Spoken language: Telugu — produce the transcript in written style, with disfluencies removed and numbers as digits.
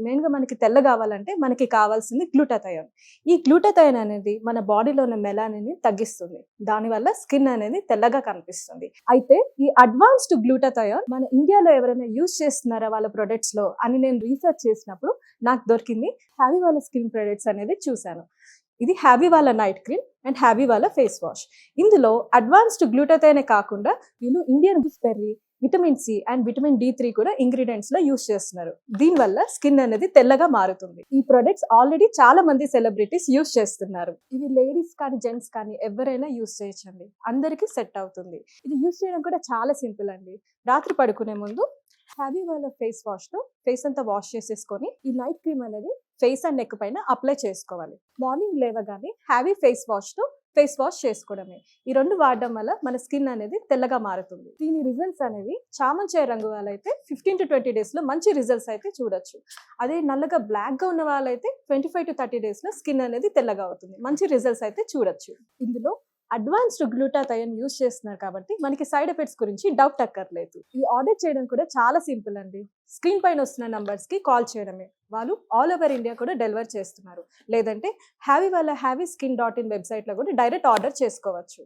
మెయిన్గా మనకి తెల్ల కావాలంటే మనకి కావాల్సింది గ్లూటాథయోన్. ఈ గ్లూటాథయోన్ అనేది మన బాడీలో ఉన్న మెలానిన్ తగ్గిస్తుంది. దానివల్ల స్కిన్ అనేది తెల్లగా కనిపిస్తుంది. అయితే ఈ అడ్వాన్స్డ్ గ్లూటాథయోన్ మన ఇండియాలో ఎవరైనా యూజ్ చేస్తున్నారా వాళ్ళ ప్రొడక్ట్స్ లో అని నేను రీసెర్చ్ చేసినప్పుడు నాకు దొరికింది. హ్యావీ వాళ్ళ స్కిన్ ప్రొడక్ట్స్ అనేది చూశాను. ఇది హ్యాబీ వాళ్ళ నైట్ క్రీమ్ అండ్ హ్యాబీ వాళ్ళ ఫేస్ వాష్. ఇందులో అడ్వాన్స్డ్ గ్లూటాథయోనే కాకుండా వీళ్ళు Indian gooseberry, vitamin C and vitamin D3 కూడా ఇంగ్రీడియంట్స్ లో యూస్ చేస్తున్నారు. దీనివల్ల స్కిన్ అనేది తెల్లగా మారుతుంది. ఈ ప్రొడక్ట్స్ ఆల్రెడీ చాలా మంది సెలబ్రిటీస్ యూస్ చేస్తున్నారు. ఇవి లేడీస్ కానీ జెంట్స్ కానీ ఎవరైనా యూస్ చేయొచ్చండి. అందరికీ సెట్ అవుతుంది. ఇది యూస్ చేయడం కూడా చాలా సింపుల్ అండి. రాత్రి పడుకునే ముందు హ్యాబీ వాళ్ళ ఫేస్ వాష్ తో ఫేస్ అంతా వాష్ చేసేసుకొని ఈ నైట్ క్రీమ్ అనేది ఫేస్ అండ్ నెక్ పైన అప్లై చేసుకోవాలి. మార్నింగ్ లేవగానే హ్యావీ ఫేస్ వాష్ తో ఫేస్ వాష్ చేసుకోవడమే. ఈ రెండు వాడడం వల్ల మన స్కిన్ అనేది తెల్లగా మారుతుంది. దీని రిజల్ట్స్ అనేవి చామంచాయ రంగు వాళ్ళైతే 15 to 20 days లో మంచి రిజల్ట్స్ అయితే చూడొచ్చు. అదే నల్లగా బ్లాక్ గా ఉన్న వాళ్ళైతే 25 to 30 days లో స్కిన్ అనేది తెల్లగా అవుతుంది. మంచి రిజల్ట్స్ అయితే చూడొచ్చు. ఇందులో అడ్వాన్స్డ్ గ్లూటాథయోన్ యూస్ చేస్తున్నారు కాబట్టి మనకి సైడ్ ఎఫెక్ట్స్ గురించి డౌట్ అక్కర్లేదు. ఈ ఆర్డర్ చేయడం కూడా చాలా సింపుల్ అండి. స్క్రీన్ పైన వస్తున్న నంబర్స్ కి కాల్ చేయడమే. వాళ్ళు ఆల్ ఓవర్ ఇండియా కూడా డెలివర్ చేస్తున్నారు. లేదంటే హ్యావీ వాళ్ళ హ్యావీ స్కిన్.in వెబ్సైట్ లో కూడా డైరెక్ట్ ఆర్డర్ చేసుకోవచ్చు.